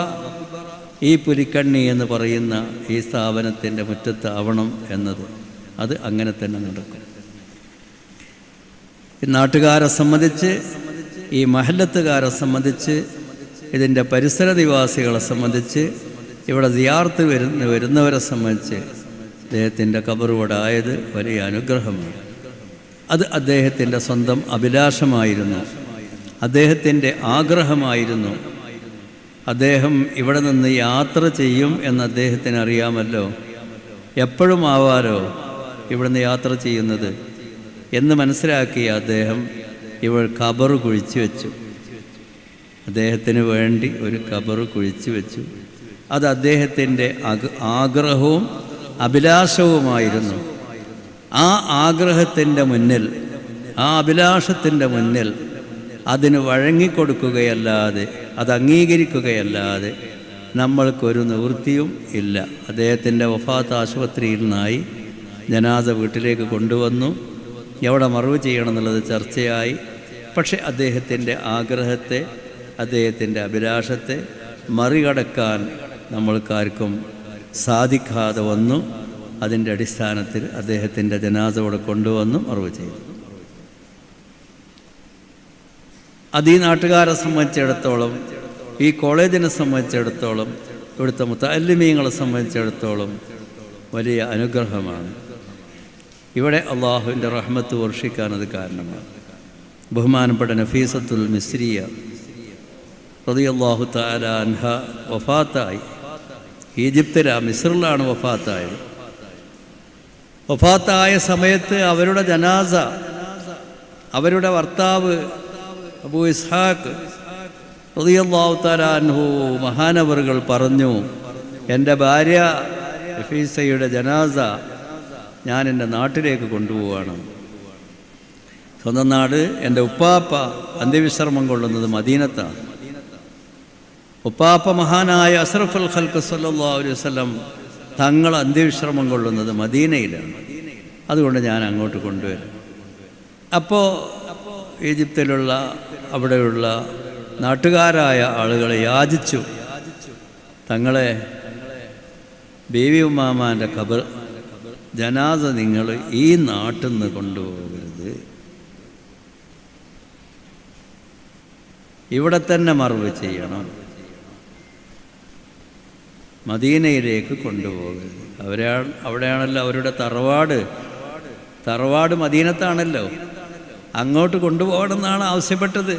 [SPEAKER 1] ഈ പുലിക്കണ്ണി എന്ന് പറയുന്ന ഈ സ്ഥാപനത്തിൻ്റെ മുറ്റത്താവണം എന്നത്, അത് അങ്ങനെ തന്നെ നടക്കും. ഈ നാട്ടുകാരെ സംബന്ധിച്ച് ഈ മഹല്ലത്തുകാരെ സംബന്ധിച്ച്, ഇതിൻ്റെ പരിസര നിവാസികളെ സംബന്ധിച്ച്, ഇവിടെ സിയാറത്ത് വരുന്നവരെ സംബന്ധിച്ച് അദ്ദേഹത്തിൻ്റെ ഖബർ ഇവിടെ ആയത് വലിയ അനുഗ്രഹമാണ്. അത് അദ്ദേഹത്തിൻ്റെ സ്വന്തം അഭിലാഷമായിരുന്നു, അദ്ദേഹത്തിൻ്റെ ആഗ്രഹമായിരുന്നു. അദ്ദേഹം ഇവിടെ നിന്ന് യാത്ര ചെയ്യും എന്ന് അദ്ദേഹത്തിന് അറിയാമല്ലോ. എപ്പോഴും ആവാലോ ഇവിടുന്ന് യാത്ര ചെയ്യുന്നത് എന്ന് മനസ്സിലാക്കിയ അദ്ദേഹം ഇവിടെ ഖബർ കുഴിച്ചു വെച്ചു. അദ്ദേഹത്തിന് വേണ്ടി ഒരു ഖബർ കുഴിച്ചു വെച്ചു. അത് അദ്ദേഹത്തിൻ്റെ ആഗ്രഹവും അഭിലാഷവുമായിരുന്നു. ആ ആഗ്രഹത്തിൻ്റെ മുന്നിൽ, ആ അഭിലാഷത്തിൻ്റെ മുന്നിൽ അതിന് വഴങ്ങിക്കൊടുക്കുകയല്ലാതെ, അത് അംഗീകരിക്കുകയല്ലാതെ നമ്മൾക്കൊരു നിവൃത്തിയും ഇല്ല. അദ്ദേഹത്തിൻ്റെ വഫാത്ത് ആശുപത്രിയിൽ നിന്നായി ജനാസ വീട്ടിലേക്ക് കൊണ്ടുവന്നു. എവിടെ മറവ് ചെയ്യണമെന്നുള്ളത് ചർച്ചയായി. പക്ഷെ അദ്ദേഹത്തിൻ്റെ ആഗ്രഹത്തെ, അദ്ദേഹത്തിൻ്റെ അഭിലാഷത്തെ മറികടക്കാൻ നമ്മൾക്കാർക്കും സാധിക്കാതെ വന്നു. അതിൻ്റെ അടിസ്ഥാനത്തിൽ അദ്ദേഹത്തിൻ്റെ ജനാസ ഇവിടെ കൊണ്ടുവന്നു മറവ് ചെയ്തു. അത് ഈ നാട്ടുകാരെ സംബന്ധിച്ചിടത്തോളം, ഈ കോളേജിനെ സംബന്ധിച്ചിടത്തോളം, ഇവിടുത്തെ മുത്തഅല്ലിമീങ്ങളെ സംബന്ധിച്ചിടത്തോളം വലിയ അനുഗ്രഹമാണ്. ഇവിടെ അള്ളാഹുവിൻ്റെ റഹ്മത്ത് വർഷിക്കാനത് കാരണമാണ്. ബഹുമാനപ്പെട്ട നഫീസത്തുൽ മിസ്രിയ റളിയല്ലാഹു തആല അൻഹ വഫാത്തായി. ഈജിപ്തിലാണ്, മിസ്റിലാണ് വഫാത്തായത്. വഫാത്തായ സമയത്ത് അവരുടെ ജനാസ, അവരുടെ ഭർത്താവ് അബൂ ഇസ്ഹാഖ് റളിയല്ലാഹു തആല അൻഹു മഹാനവറുകൾ പറഞ്ഞു, എൻ്റെ ഭാര്യ നഫീസയുടെ ജനാസ ഞാൻ എൻ്റെ നാട്ടിലേക്ക് കൊണ്ടുപോവാണ്. സ്വന്തം നാട്, എൻ്റെ ഉപ്പാപ്പ അന്ത്യവിശ്രമം കൊള്ളുന്നത് മദീനത്താണ്. ഉപ്പാപ്പ മഹാനായ അസ്റഫുൽ ഖൽഖ് സല്ലല്ലാഹു അലൈഹി വസല്ലം തങ്ങൾ അന്ത്യവിശ്രമം കൊള്ളുന്നത് മദീനയിലാണ്. അതുകൊണ്ട് ഞാൻ അങ്ങോട്ട് കൊണ്ടുവരാം. അപ്പോൾ ഈജിപ്തിലുള്ള അവിടെയുള്ള നാട്ടുകാരായ ആളുകളെ യാചിച്ചു, തങ്ങളെ ബീവി ഉമ്മാമാൻ്റെ ഖബർ ജനാസ നിങ്ങൾ ഈ നാട്ടിൽ നിന്ന് കൊണ്ടുപോകരുത്, ഇവിടെ തന്നെ മറവ് ചെയ്യണം, മദീനയിലേക്ക് കൊണ്ടുപോകരുത്. അവിടെയാണല്ലോ അവരുടെ തറവാട് മദീനത്താണല്ലോ. അങ്ങോട്ട് കൊണ്ടുപോകണമെന്നാണ് ആവശ്യപ്പെട്ടത്.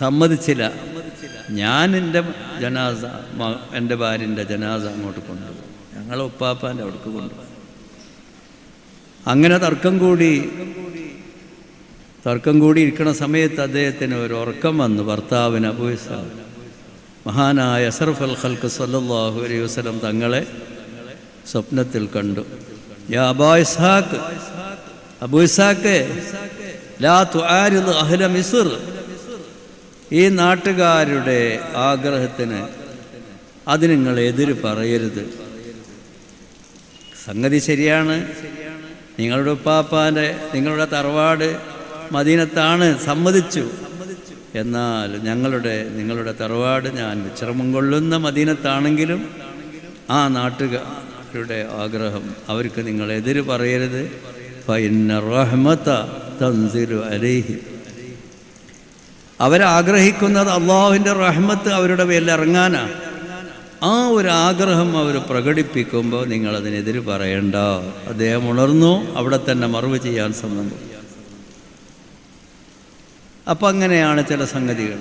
[SPEAKER 1] സമ്മതിച്ചില്ല. ഞാൻ എൻ്റെ ജനാസ, എൻ്റെ ഭാര്യൻ്റെ ജനാസ അങ്ങോട്ട് കൊണ്ടുപോകും, ഞങ്ങളെ ഉപ്പാപ്പാൻ്റെ അവിടേക്ക് കൊണ്ടുപോകും. അങ്ങനെ തർക്കം കൂടി ഇരിക്കുന്ന സമയത്ത് അദ്ദേഹത്തിന് ഒരു ഉറക്കം വന്നു. ഭർത്താവിന് അബൂ ഇസ്ഹാഖ് മഹാനായ അസ്റഫുൽ ഖൽഖ് സല്ലല്ലാഹു അലൈഹി വസല്ലം തങ്ങളെ സ്വപ്നത്തിൽ കണ്ടു. യാ അബൂ ഇസ്ഹാഖ്, അബൂ ഇസ്ഹാഖ്, ലാ തുആരിദ് അഹ്ല മിസ്ർ, ഈ നാട്ടുകാരുടെ ആഗ്രഹത്തിന് അത് നിങ്ങൾ എതിര് പറയരുത്. സംഗതി ശരിയാണ്, നിങ്ങളുടെ ഉപ്പാപ്പാൻ്റെ, നിങ്ങളുടെ തറവാട് മദീനത്താണ്, സമ്മതിച്ചു. എന്നാൽ നിങ്ങളുടെ തറവാട് ഞാൻ വിശ്രമം കൊള്ളുന്ന മദീനത്താണെങ്കിലും ആ നാട്ടുകാരുടെ ആഗ്രഹം അവർക്ക് നിങ്ങൾ എതിര് പറയരുത്. ഫഇന്ന റഹ്മത തൻസിലു അലൈഹി, അവരാഗ്രഹിക്കുന്നത് അള്ളാഹുവിൻ്റെ റഹ്മത്ത് അവരുടെ മേൽ ഇറങ്ങാനാണ്. ആ ഒരു ആഗ്രഹം അവർ പ്രകടിപ്പിക്കുമ്പോൾ നിങ്ങളതിനെതിര് പറയണ്ട. അദ്ദേഹം ഉണർന്നു, അവിടെ തന്നെ മറവ് ചെയ്യാൻ സമ്മതം. അപ്പം അങ്ങനെയാണ് ചില സംഗതികൾ.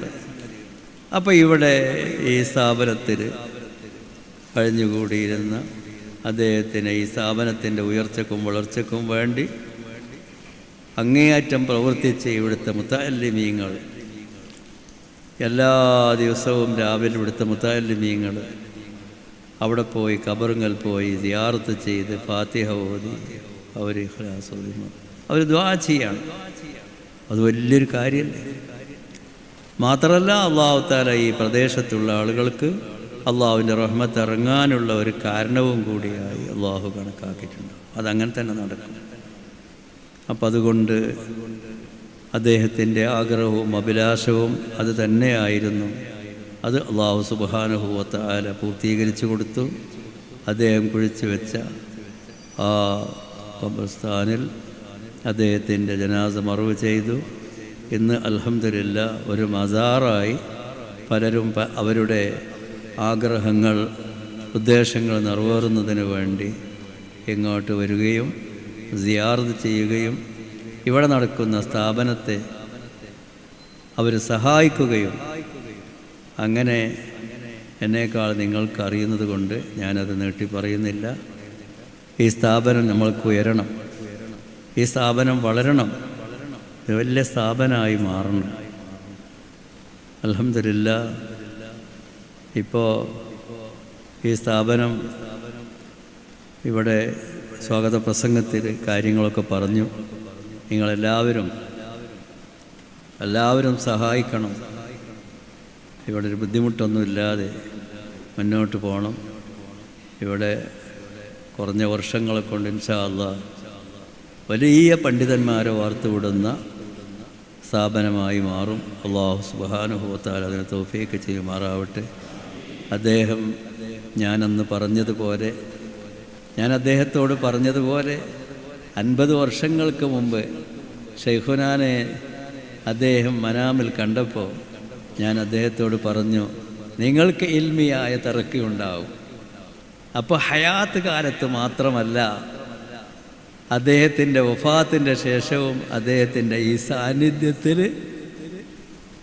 [SPEAKER 1] അപ്പോൾ ഇവിടെ ഈ സ്ഥാപനത്തിൽ കഴിഞ്ഞുകൂടിയിരുന്ന അദ്ദേഹത്തിന് ഈ സ്ഥാപനത്തിൻ്റെ ഉയർച്ചക്കും വളർച്ചക്കും വേണ്ടി അങ്ങേയറ്റം പ്രവർത്തിച്ച് ഇവിടുത്തെ മുത്തഅല്ലിമീങ്ങൾ, എല്ലാ ദിവസവും രാവിലെ ഇവിടുത്തെ മുത്തഅല്ലിമീങ്ങൾ അവിടെ പോയി ഖബറുകൾ പോയി സിയാറത്ത് ചെയ്ത് ഫാത്തിഹ ഓതി അവർ ഇഖ്ലാസ് ഓതി അവർ ദുആ ചെയ്യാണ്. അത് വലിയൊരു കാര്യമല്ലേ. മാത്രമല്ല അല്ലാഹു തആല ഈ പ്രദേശത്തുള്ള ആളുകൾക്ക് അള്ളാഹുവിൻ്റെ റഹ്മത്ത് ഇറങ്ങാനുള്ള ഒരു കാരണവും കൂടിയായി അള്ളാഹു കണക്കാക്കിയിട്ടുണ്ട്. അതങ്ങനെ തന്നെ നടക്കും. അപ്പം അതുകൊണ്ട് അദ്ദേഹത്തിൻ്റെ ആഗ്രഹവും അഭിലാഷവും അത് തന്നെയായിരുന്നു. അത് അള്ളാഹു സുബ്ഹാനഹു വ തആല പൂർത്തീകരിച്ചു കൊടുത്തു. അദ്ദേഹം കുഴിച്ചു വെച്ച ആ ഖബർസ്ഥാനിൽ അദ്ദേഹത്തിൻ്റെ ജനാസ മറവ് ചെയ്തു. ഇന്ന് അൽഹംദുലില്ലാ ഒരു മസാറായി പലരും അവരുടെ ആഗ്രഹങ്ങൾ ഉദ്ദേശങ്ങൾ നിറവേറുന്നതിന് വേണ്ടി ഇങ്ങോട്ട് വരികയും സിയാറത്ത് ചെയ്യുകയും ഇവിടെ നടക്കുന്ന സ്ഥാപനത്തെ അവർ സഹായിക്കുകയും അങ്ങനെ എന്നേക്കാൾ നിങ്ങൾക്ക് അറിയുന്നത് കൊണ്ട് ഞാനത് നീട്ടി പറയുന്നില്ല. ഈ സ്ഥാപനം നമ്മൾക്ക് ഉയരണം, ഈ സ്ഥാപനം വളരണം, വലിയ സ്ഥാപനമായി മാറണം. അൽഹംദുലില്ലാ ഇപ്പോൾ ഈ സ്ഥാപനം ഇവിടെ സ്വാഗത പ്രസംഗത്തിൽ കാര്യങ്ങളൊക്കെ പറഞ്ഞു. എല്ലാവരും സഹായിക്കണം. ഇവിടെ ഒരു ബുദ്ധിമുട്ടൊന്നുമില്ലാതെ മുന്നോട്ട് പോകണം. ഇവിടെ കുറഞ്ഞ വർഷങ്ങളെ കൊണ്ട് ഇൻഷാ അല്ലാഹ് വലിയ പണ്ഡിതന്മാരെ വാർത്തുവിടുന്ന സ്ഥാപനമായി മാറും. അല്ലാഹു സുബ്ഹാനഹു വ തആല അതിന് തൗഫീഖ് ചെയ്യുമാറാവട്ടെ. അദ്ദേഹം ഞാൻ അദ്ദേഹത്തോട് പറഞ്ഞതുപോലെ 50 വർഷങ്ങൾക്ക് മുമ്പ് ഷെയ്ഖുനാനെ അദ്ദേഹം മനാമിൽ കണ്ടപ്പോൾ ഞാൻ അദ്ദേഹത്തോട് പറഞ്ഞു, നിങ്ങൾക്ക് ഇൽമിയായ തറക്കി ഉണ്ടാവും. അപ്പോൾ ഹയാത്ത് കാലത്ത് മാത്രമല്ല, അദ്ദേഹത്തിൻ്റെ വഫാത്തിൻ്റെ ശേഷവും അദ്ദേഹത്തിൻ്റെ ഈ സാന്നിധ്യത്തിൽ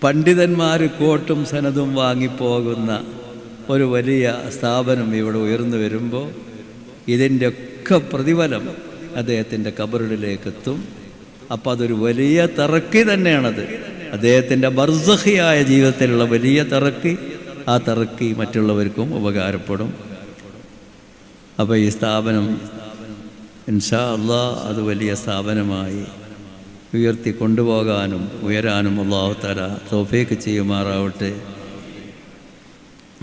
[SPEAKER 1] പണ്ഡിതന്മാർ കോട്ടും സനതും വാങ്ങിപ്പോകുന്ന ഒരു വലിയ സ്ഥാപനം ഇവിടെ ഉയർന്നു വരുമ്പോൾ ഇതിൻ്റെ ഒക്കെ പ്രതിഫലം അദ്ദേഹത്തിൻ്റെ ഖബറിലേക്ക് എത്തും. അപ്പോൾ അതൊരു വലിയ തറക്കി തന്നെയാണത്. അദ്ദേഹത്തിൻ്റെ ബർസഖിയായ ജീവിതത്തിലുള്ള വലിയ തറക്കി, ആ തറക്കി മറ്റുള്ളവർക്കും ഉപകാരപ്പെടും. അപ്പോൾ ഈ സ്ഥാപനം ഇൻഷാ അല്ലാഹ് അത് വലിയ സ്ഥാപനമായി ഉയർത്തി കൊണ്ടുപോകാനും ഉയരാനും അല്ലാഹു തആല തൗഫീഖ് ചെയ്യുമാറാവട്ടെ.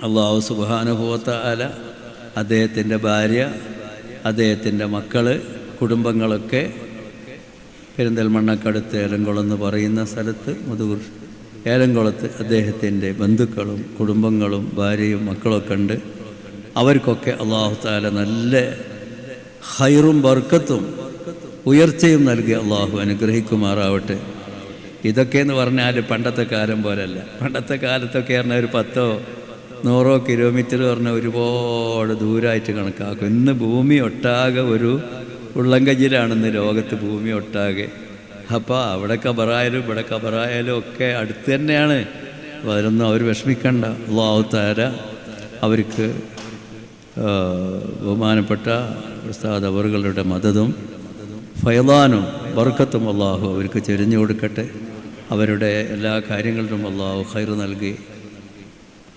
[SPEAKER 1] അല്ലാഹു സുബ്ഹാനഹു വ തആല അദ്ദേഹത്തിൻ്റെ ഭാര്യ, അദ്ദേഹത്തിൻ്റെ മക്കൾ, കുടുംബങ്ങളൊക്കെ പെരിന്തൽമണ്ണക്കടുത്ത് ഏലംകുളം എന്ന് പറയുന്ന സ്ഥലത്ത് മുതുകൂർ ഏലംകുളത്ത് അദ്ദേഹത്തിൻ്റെ ബന്ധുക്കളും കുടുംബങ്ങളും ഭാര്യയും മക്കളൊക്കെ ഉണ്ട്. അവർക്കൊക്കെ അല്ലാഹു തആല നല്ല ഖൈറും ബർക്കത്തും ഉയർച്ചയും നൽകി അല്ലാഹു അനുഗ്രഹിക്കുമാറാവട്ടെ. ഇതൊക്കെയെന്ന് പറഞ്ഞാൽ പണ്ടത്തെ കാലം പോലല്ല. പണ്ടത്തെ കാലത്തൊക്കെ പറഞ്ഞാൽ ഒരു 10-100 കിലോമീറ്റർ പറഞ്ഞാൽ ഒരുപാട് ദൂരമായിട്ട് കണക്കാക്കും. ഇന്ന് ഭൂമി ഒട്ടാകെ ഒരു ഉള്ളംകജിലാണെന്ന് ലോകത്ത് ഭൂമി ഒട്ടാകെ. അപ്പോൾ അവിടെ ഖബറായാലും ഇവിടെ ഖബറായാലും ഒക്കെ അടുത്ത് തന്നെയാണ്. അപ്പോൾ അതിലൊന്നും അവർ വിഷമിക്കണ്ട. അല്ലാഹു തആല അവർക്ക് ബഹുമാനപ്പെട്ട ഉസ്താദ് അവറുകളുടെ മദതും ഫയദാനും ബർക്കത്തും അല്ലാഹു അവർക്ക് ചൊരിഞ്ഞു കൊടുക്കട്ടെ. അവരുടെ എല്ലാ കാര്യങ്ങളിലും അല്ലാഹു ഖൈർ നൽകി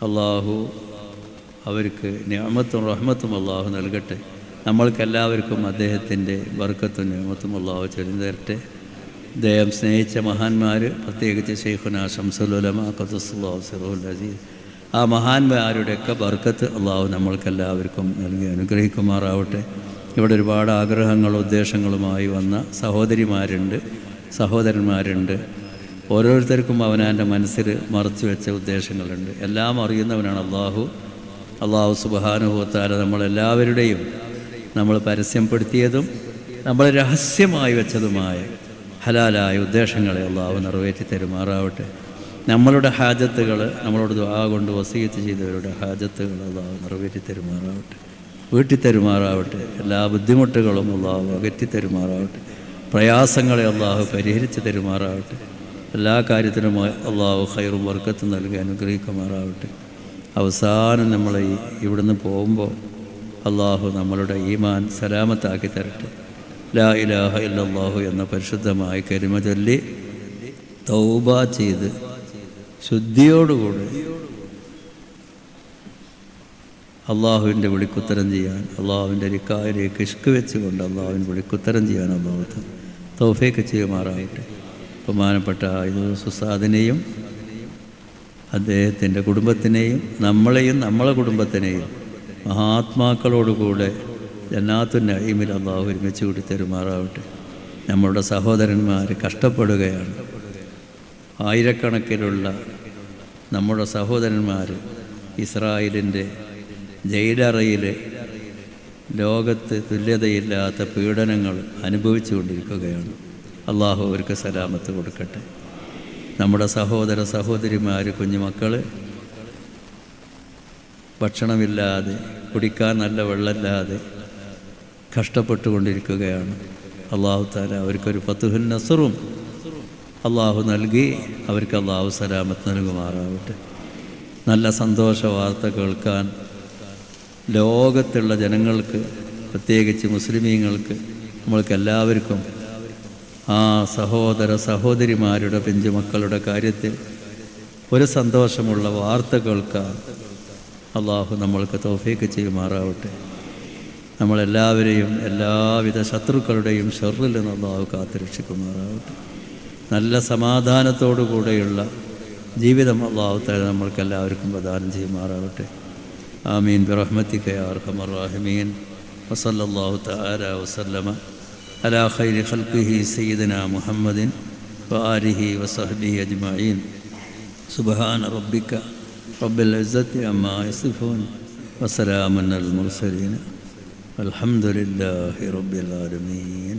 [SPEAKER 1] അല്ലാഹു അവർക്ക് നിഅമത്തും റഹ്മത്തും അല്ലാഹു നൽകട്ടെ. നമ്മൾക്കെല്ലാവർക്കും അദ്ദേഹത്തിൻ്റെ ബർക്കത്തും നിഅമത്തും അല്ലാഹു ചൊരിഞ്ഞു തരട്ടെ. അദ്ദേഹം സ്നേഹിച്ച മഹാന്മാർ, പ്രത്യേകിച്ച് ശൈഖുനാ ശംസുൽ ഉലമാ ഖദ്ദസല്ലാഹു സിറഹുൽ അസീസ്, ആ മഹാന്മാരുടെയൊക്കെ ബർക്കത്ത് അല്ലാഹു നമ്മൾക്കെല്ലാവർക്കും നൽകി അനുഗ്രഹിക്കുമാറാവട്ടെ. ഇവിടെ ഒരുപാട് ആഗ്രഹങ്ങളും ഉദ്ദേശങ്ങളുമായി വന്ന സഹോദരിമാരുണ്ട്, സഹോദരന്മാരുണ്ട്. ഓരോരുത്തർക്കും അവനവൻ്റെ മനസ്സിൽ മറച്ചു വെച്ച ഉദ്ദേശങ്ങളുണ്ട്. എല്ലാം അറിയുന്നവനാണ് അല്ലാഹു. അല്ലാഹു സുബ്ഹാനഹു വ തആല നമ്മളെല്ലാവരുടെയും നമ്മൾ പരസ്യപ്പെടുത്തിയതും നമ്മൾ രഹസ്യമായി വെച്ചതുമായ ഹലാലായ ഉദ്ദേശങ്ങളെ അല്ലാഹു നിറവേറ്റി തരുമാറാവട്ടെ. നമ്മളുടെ ഹാജത്തുകൾ, നമ്മളോട് ദുആ കൊണ്ട് വസീയത്ത് ചെയ്തവരുടെ ഹാജത്തുകൾ അല്ലാഹു നിറവേറ്റി തരുമാറാവട്ടെ, വീട്ടി തരുമാറാവട്ടെ. എല്ലാ ബുദ്ധിമുട്ടുകളും അല്ലാഹു അകറ്റി തരുമാറാവട്ടെ. പ്രയാസങ്ങളെ അല്ലാഹു പരിഹരിച്ച് തരുമാറാവട്ടെ. എല്ലാ കാര്യത്തിനും അല്ലാഹു ഖൈറും ബർക്കത്തും നൽകി അനുഗ്രഹിക്കുമാറാവട്ടെ. അവസാനം നമ്മൾ ഇവിടുന്ന് പോകുമ്പോൾ അല്ലാഹു നമ്മളുടെ ഈമാൻ സലാമത്താക്കി തരട്ടെ. ലാ ഇലാഹ ഇല്ലല്ലാഹു എന്ന പരിശുദ്ധമായ കലിമ ചൊല്ലി തൗബ ചെയ്ത് ശുദ്ധിയോടുകൂടി അള്ളാഹുവിൻ്റെ വിളിക്കുത്തരം ചെയ്യാൻ, അള്ളാഹുവിൻ്റെ ലിക്കായിലേക്ക് ഇഷ്ക് വെച്ചുകൊണ്ട് അള്ളാഹുവിൻ്റെ വിളിക്കുത്തരം ചെയ്യാൻ അള്ളാഹു തൗഫീഖ് ചെയ്യുമാറാവട്ടെ. ബഹുമാനപ്പെട്ട ഉസ്താദിനെയും അദ്ദേഹത്തിൻ്റെ കുടുംബത്തിനെയും നമ്മളെയും നമ്മളെ കുടുംബത്തിനെയും മഹാത്മാക്കളോടുകൂടെ ജന്നാത്തുൻ നഈമിൽ അള്ളാഹു ഒരുമിച്ച് കൂടി തരുമാറാവട്ടെ. നമ്മളുടെ സഹോദരന്മാർ കഷ്ടപ്പെടുകയാണ്. ആയിരക്കണക്കിലുള്ള നമ്മുടെ സഹോദരന്മാർ ഇസ്രായേലിൻ്റെ ജയിലറയിൽ ലോകത്ത് തുല്യതയില്ലാത്ത പീഡനങ്ങൾ അനുഭവിച്ചു കൊണ്ടിരിക്കുകയാണ്. അള്ളാഹു അവർക്ക് സലാമത്ത് കൊടുക്കട്ടെ. നമ്മുടെ സഹോദര സഹോദരിമാർ, കുഞ്ഞുമക്കൾ ഭക്ഷണമില്ലാതെ, കുടിക്കാൻ നല്ല വെള്ളമില്ലാതെ കഷ്ടപ്പെട്ടുകൊണ്ടിരിക്കുകയാണ്. അള്ളാഹു താല അവർക്കൊരു ഫത്ഹുൻ നസ്റും അള്ളാഹു നൽകി അവർക്ക് അള്ളാഹു സലാമത്ത് നൽകുമാറാവട്ടെ. നല്ല സന്തോഷ വാർത്ത കേൾക്കാൻ ലോകത്തുള്ള ജനങ്ങൾക്ക്, പ്രത്യേകിച്ച് മുസ്ലിമീങ്ങൾക്ക്, നമ്മൾക്കെല്ലാവർക്കും ആ സഹോദര സഹോദരിമാരുടെ പിഞ്ചുമക്കളുടെ കാര്യത്തിൽ ഒരു സന്തോഷമുള്ള വാർത്ത കേൾക്കാൻ അള്ളാഹു നമ്മൾക്ക് തൗഫീക്ക് ചെയ്യുമാറാവട്ടെ. നമ്മളെല്ലാവരെയും എല്ലാവിധ ശത്രുക്കളുടെയും ഷർറിൽ നിന്ന് അള്ളാഹു കാത്തുരക്ഷിക്കുമാറാവട്ടെ. നല്ല സമാധാനത്തോടു കൂടെയുള്ള ജീവിതം അള്ളാഹു തആല നമ്മൾക്കെല്ലാവർക്കും പ്രദാനം ചെയ്യുമാറാവട്ടെ. ആമീൻ ബിറഹ്മതിക യാ അർഹമർ റഹീമീൻ. വസല്ലല്ലാഹു തആല വസല്ലമ അലാ ഖൈരി ഖൽഖിഹി സയ്യിദിനാ മുഹമ്മദിൻ വആലിഹി വസഹ്ബിഹി അജ്മഈൻ. സുബ്ഹാന റബ്ബിക റബ്ബിൽ ഇസ്സത്തി അമ്മാ യസിഫൂൻ വസലാമുൻ അലൽ മുർസലീൻ. അൽഹംദുലില്ലാഹി റബ്ബിൽ ആലമീൻ.